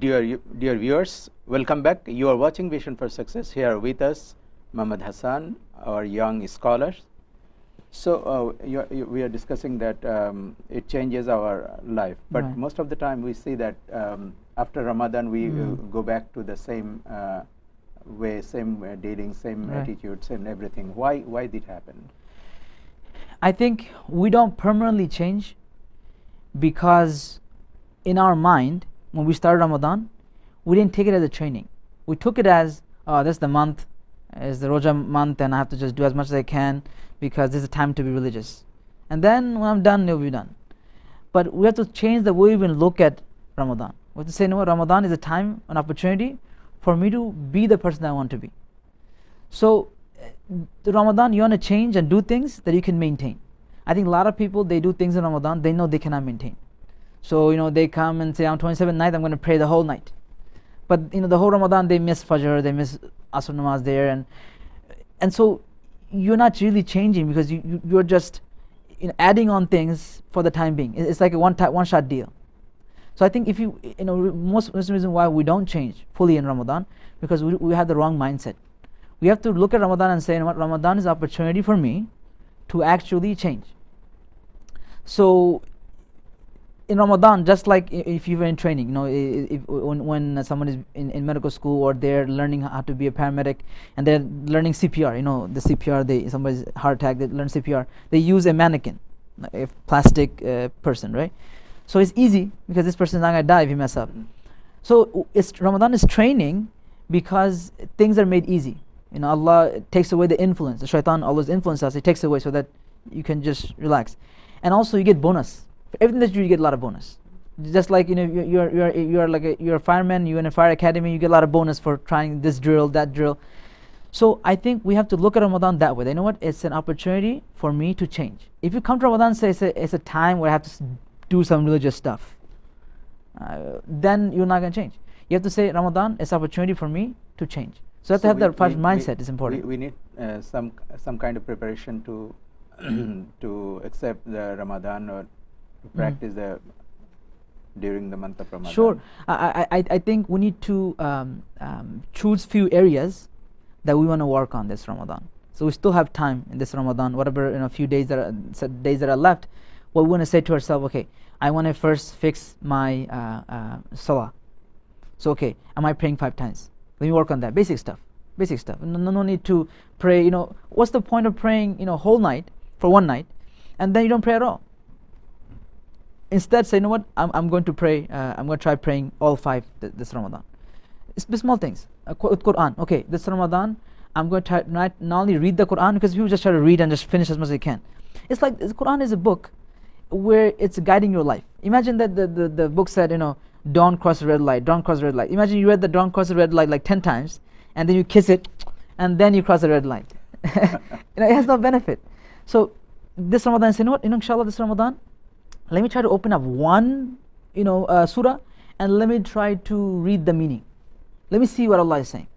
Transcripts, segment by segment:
Dear viewers, welcome back. You are watching Vision for Success. Here with us, Muhammad Hassan, our young scholars. So we are discussing that it changes our life, but Right. most of the time we see that after Ramadan we go back to the same way, same dating, same Right. attitude, same everything. Why did it happen? I think we don't permanently change because in our mind, when we started Ramadan, we didn't take it as a training. We took it as, oh, this is the month, it's the Roja month, and I have to just do as much as I can because this is a time to be religious. And then when I'm done, it'll be done. But we have to change the way we even look at Ramadan. We have to say, no, Ramadan is a time, an opportunity for me to be the person I want to be. So, the Ramadan, you want to change and do things that you can maintain. I think a lot of people, they do things in Ramadan, they know they cannot maintain. So, they come and say, on 27th night, I'm going to pray the whole night. But, the whole Ramadan, they miss Fajr, they miss Asr Namaz there. And so, you're not really changing because you're just adding on things for the time being. It's like a one-shot deal. So I think if most reason why we don't change fully in Ramadan, because we have the wrong mindset. We have to look at Ramadan and say, Ramadan is an opportunity for me to actually change. So in Ramadan, just like if you were in training, when someone is in medical school or they're learning how to be a paramedic and they're learning CPR, the CPR, somebody's heart attack, they learn CPR, they use a mannequin, a plastic person, right? So it's easy because this person is not going to die if he mess up. So Ramadan is training because things are made easy. Allah takes away the influence. The shaitan always influences us. It takes away so that you can just relax. And also you get bonus. For everything that you get a lot of bonus. Just like you're a fireman, you're in a fire academy, you get a lot of bonus for trying this drill, that drill. So I think we have to look at Ramadan that way. You know what? It's an opportunity for me to change. If you come to Ramadan and say it's a time where I have to do some religious stuff, then you're not going to change. You have to say Ramadan is an opportunity for me to change. So you have to have that mindset is important. We need some kind of preparation to to accept the Ramadan or to practice during the month of Ramadan. Sure. I think we need to choose few areas that we want to work on this Ramadan. So we still have time in this Ramadan, whatever few days that are left. What we want to say to ourselves, okay, I want to first fix my salah. So okay, am I praying 5 times? Let me work on that. Basic stuff. No need to pray. What's the point of praying whole night for one night, and then you don't pray at all? Instead, say, I'm going to pray. I'm going to try praying all 5 this Ramadan. It's small things. Quran. Okay, this Ramadan, I'm going to try not only read the Quran, because people just try to read and just finish as much as they can. It's like the Quran is a book where it's guiding your life. Imagine that the book said, don't cross the red light, don't cross the red light. Imagine you read the don't cross the red light like 10 times, and then you kiss it, and then you cross the red light. It has no benefit. So this Ramadan, say, inshallah, this Ramadan, let me try to open up one, surah, and let me try to read the meaning. Let me see what Allah is saying.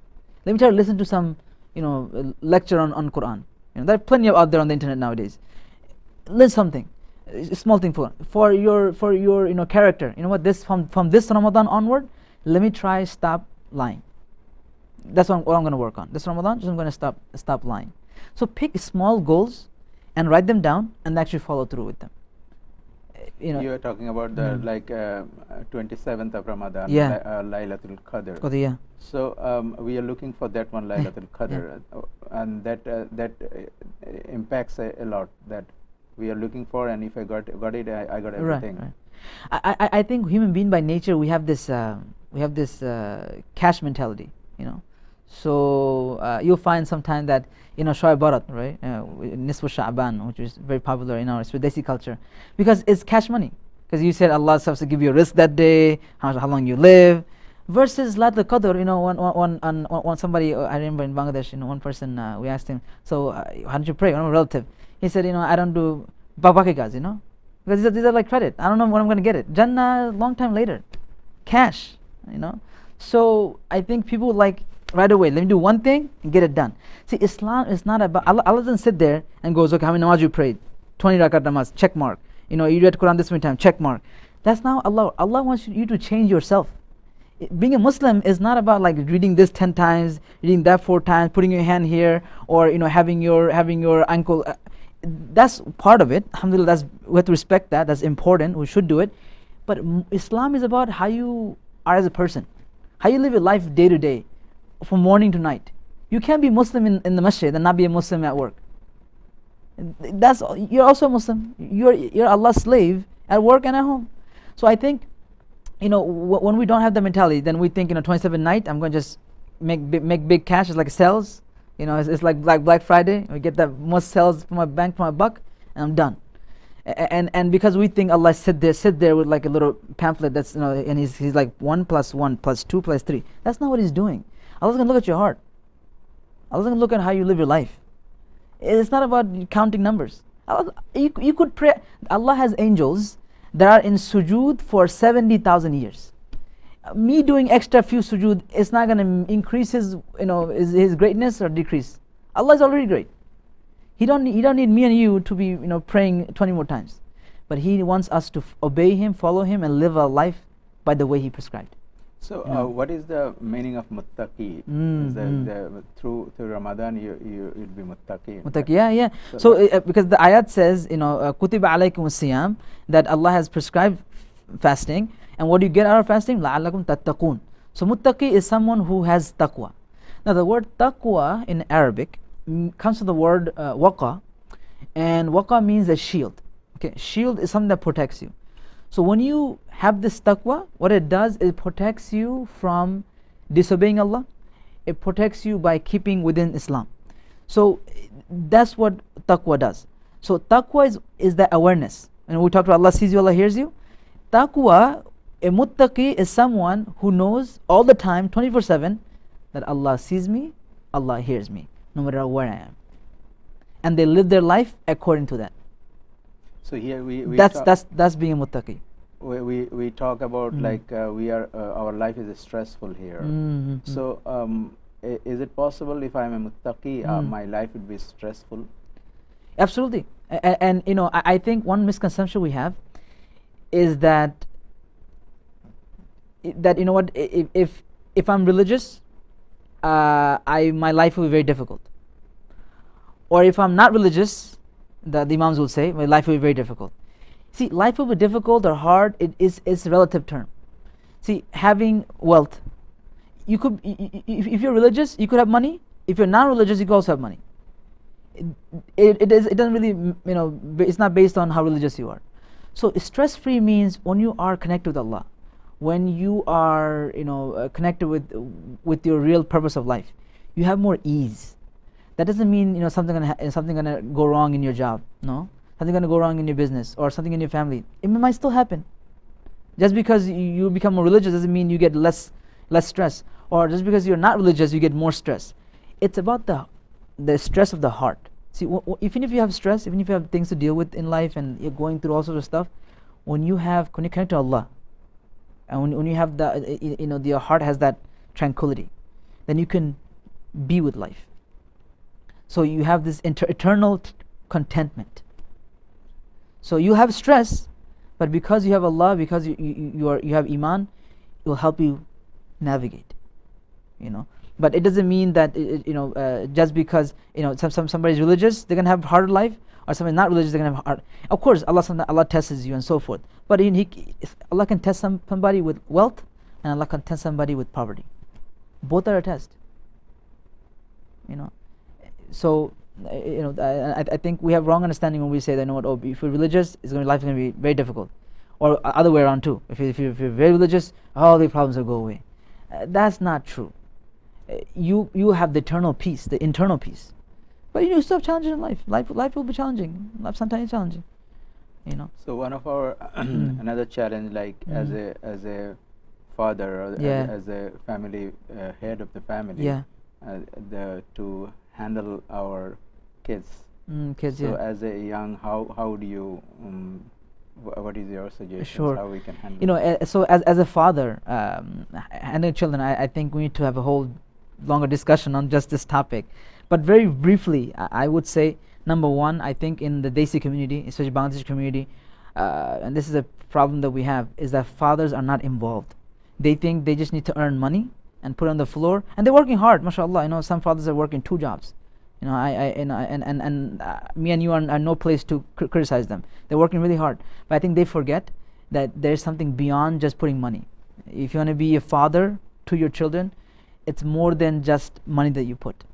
Let me try to listen to some, lecture on Quran. There are plenty of out there on the internet nowadays. Learn something. A small thing for your character. This from this Ramadan onward, let me try stop lying. That's what I'm going to work on. This Ramadan, I'm going to stop lying. So pick small goals and write them down and actually follow through with them. You are talking about the 27th of Ramadan, Yeah. Laylatul Qadr. Yeah. So we are looking for that one, Laylatul Qadr, and that impacts a lot. That we are looking for, and if I got it, I got everything. Right. I think human being by nature, we have this cash mentality. So you'll find sometime that Shoaib Barat, right, Nisfu Sha'ban, which is very popular in our Swadesi culture, because it's cash money. Because you said Allah has to give you a risk that day, how long you live, versus Laylatul Qadr. When somebody, I remember in Bangladesh, one person, we asked him, so how did you pray? One relative. He said, I don't do babakigas, because these are like credit. I don't know when I'm going to get it. Jannah, long time later. Cash, So I think people like right away, let me do one thing and get it done. See, Islam is not about, Allah doesn't sit there and goes, okay, how many namaz you prayed? 20 rakat namaz, check mark. You read Quran this many times, check mark. That's not Allah. Allah wants you to change yourself. Being a Muslim is not about like reading this 10 times, reading that 4 times, putting your hand here, or having your ankle. That's part of it. Alhamdulillah, we have to respect that. That's important. We should do it. But Islam is about how you are as a person, how you live your life day to day, from morning to night. You can't be Muslim in the masjid and not be a Muslim at work. You're also a Muslim. You're Allah's slave at work and at home. So I think, when we don't have the mentality, then we think, 27 night, I'm going to just make big cash. It's like sales. It's like Black Friday. We get the most sales from my bank, from my buck, and I'm done. And because we think Allah sit there with like a little pamphlet that's, and he's like 1 + 1 + 2 + 3. That's not what he's doing. Allah's going to look at your heart. Allah's going to look at how you live your life. It's not about counting numbers. You could pray. Allah has angels that are in sujood for 70,000 years. Me doing extra few sujood is not going to increase his greatness or decrease. Allah is already great. He don't need me and you to be praying 20 more times, but He wants us to obey Him, follow Him, and live our life by the way He prescribed. So, what is the meaning of muttaqi? Through Ramadan, you'd be muttaqi. Muttaqi, yeah. So, because the ayat says, kutiba alaykum siyam, that Allah has prescribed fasting, and what do you get out of fasting? La'allakum tattaqun. So, muttaqi is someone who has taqwa. Now, the word taqwa in Arabic comes from the word waqa, and waqa means a shield. Okay, shield is something that protects you. So when you have this taqwa, what it does, it protects you from disobeying Allah. It protects you by keeping within Islam. So that's what taqwa does. So taqwa is the awareness. And we talked about Allah sees you, Allah hears you. Taqwa, a muttaqi is someone who knows all the time, 24/7, that Allah sees me, Allah hears me, no matter where I am. And they live their life according to that. So here that's being a muttaqi. We talk about like our life is stressful here. So is it possible if I'm a muttaqi, my life would be stressful? Absolutely. And I think one misconception we have is that if I'm religious, my life will be very difficult. Or if I'm not religious, the Imams will say, my life will be very difficult. See, life will be difficult or hard, it's a relative term. See, having wealth, you could, if you're religious, you could have money. If you're not religious, you could also have money. It doesn't really, it's not based on how religious you are. So stress-free means when you are connected with Allah, when you are, connected with your real purpose of life, you have more ease. That doesn't mean something gonna go wrong in your job. No, something gonna go wrong in your business or something in your family. It might still happen. Just because you become more religious doesn't mean you get less stress. Or just because you're not religious, you get more stress. It's about the stress of the heart. See, even if you have stress, even if you have things to deal with in life, and you're going through all sorts of stuff, when you connect to Allah, and when you have your heart has that tranquility, then you can be with life. So you have this eternal contentment. So you have stress, but because you have Allah, because you have Iman, it will help you navigate. But it doesn't mean that just because somebody is religious, they're gonna have harder life, or somebody not religious, they're gonna have hard. Of course, Allah tests you and so forth. But Allah can test somebody with wealth, and Allah can test somebody with poverty. Both are a test. So I think we have wrong understanding when we say that if you're religious, life is going to be very difficult, or other way around too. If you're very religious, all the problems will go away. That's not true. You have the eternal peace, the internal peace, but you still have challenges in life. Life will be challenging. Life sometimes challenging. So one of our another challenge, like as a father or as a family head of the family, to handle our kids. So as a young, how do you what is your suggestion? Sure. How we can handle so as a father handling children, I think we need to have a whole longer discussion on just this topic. But very briefly, I would say, number one, I think in the Desi community, especially Bangladeshi community, and this is a problem that we have, is that fathers are not involved. They think they just need to earn money and put it on the floor, and they're working hard, mashallah. Some fathers are working 2 jobs. Me and you are no place to criticize them. They're working really hard, but I think they forget that there's something beyond just putting money. If you want to be a father to your children, it's more than just money that you put.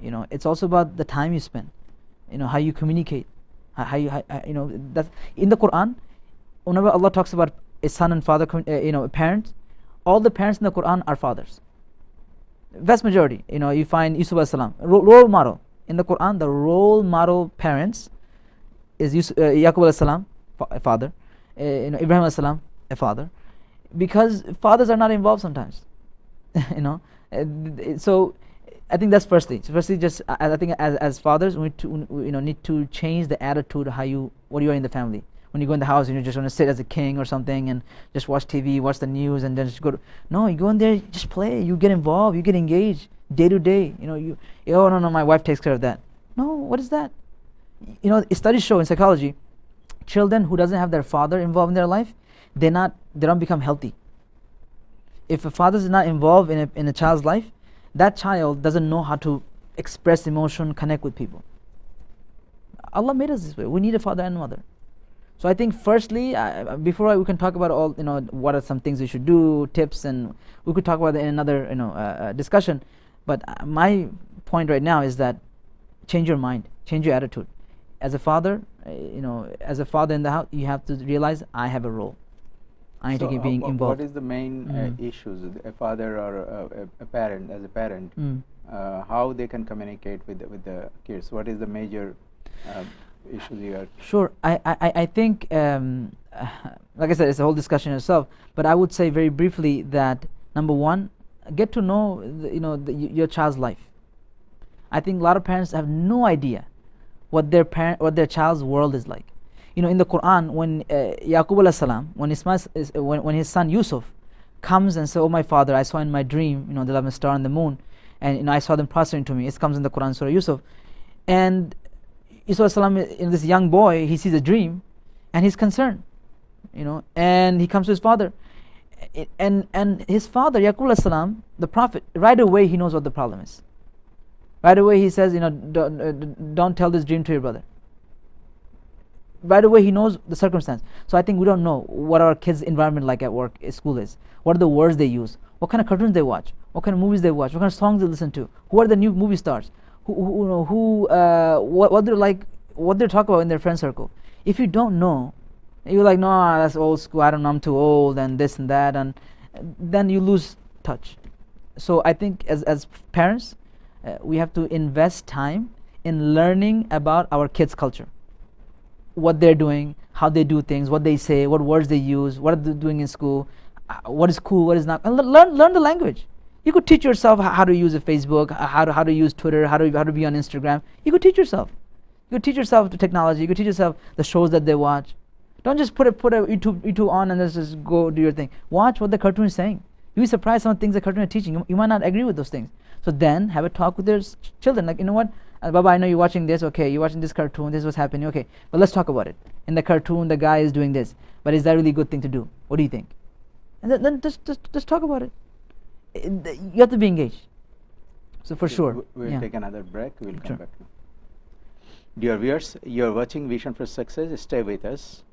It's also about the time you spend. How you communicate. That's in the Quran. Whenever Allah talks about a son and father, parents, all the parents in the Quran are fathers. Vast majority. You find Yusuf alayhi salam, role model in the Quran. The role model parents is Yaqub alayhi salam, a father. Ibrahim alayhi salam, a father, because fathers are not involved sometimes. So I think that's firstly. So firstly, just I think as fathers, we need to change the attitude of what you are in the family. When you go in the house and you just want to sit as a king or something and just watch TV, watch the news, and then just go. No, you go in there, just play. You get involved. You get engaged day to day. Oh no, my wife takes care of that. No, what is that? Studies show in psychology, children who doesn't have their father involved in their life, they don't become healthy. If a father is not involved in a child's life, that child doesn't know how to express emotion, connect with people. Allah made us this way. We need a father and mother. So I think firstly, before we can talk about all, what are some things we should do, tips, and we could talk about it in another, discussion. But my point right now is that change your mind, change your attitude. As a father, as a father in the house, you have to realize I have a role. I need to keep being involved. What is the main issues a father or a parent, as a parent, how they can communicate with the kids? What is the major issues you are? Sure. I think, like I said, it's a whole discussion in itself. But I would say very briefly that number one, get to know your child's life. I think a lot of parents have no idea what their child's world is like. In the Quran, when Yaqub alayhi salam, when his son Yusuf comes and says, "Oh my father, I saw in my dream, the 11th star and the moon, and I saw them prostrating to me." It comes in the Quran, Surah Yusuf, and Yusuf alayhi salam, this young boy, he sees a dream, and he's concerned, and he comes to his father, and his father Yaqub alayhi salam, the prophet, right away he knows what the problem is. Right away he says, don't tell this dream to your brother. Right away he knows the circumstance. So I think we don't know what our kids' environment like at work, at school is. What are the words they use? What kind of cartoons they watch? What kind of movies they watch? What kind of songs they listen to? Who are the new movie stars? What they're like, what they talk about in their friend circle. If you don't know, you're like, no, that's old school. I don't know, I'm too old, and this and that, and then you lose touch. So I think as parents, we have to invest time in learning about our kids' culture. What they're doing, how they do things, what they say, what words they use, what are they doing in school, what is cool, what is not. And learn the language. You could teach yourself how to use a Facebook, how to use Twitter, how to be on Instagram. You could teach yourself. You could teach yourself the technology. You could teach yourself the shows that they watch. Don't just put a YouTube on and just go do your thing. Watch what the cartoon is saying. You'll be surprised some of the things the cartoon is teaching. You might not agree with those things. So then have a talk with your children. Like, you know what? Baba, I know you're watching this. Okay, you're watching this cartoon. This is what's happening. Okay, but let's talk about it. In the cartoon, the guy is doing this. But is that really a good thing to do? What do you think? And then just talk about it. You have to be engaged. So for sure. We'll take another break. We'll come back now. Dear viewers, you're watching Vision for Success. Stay with us.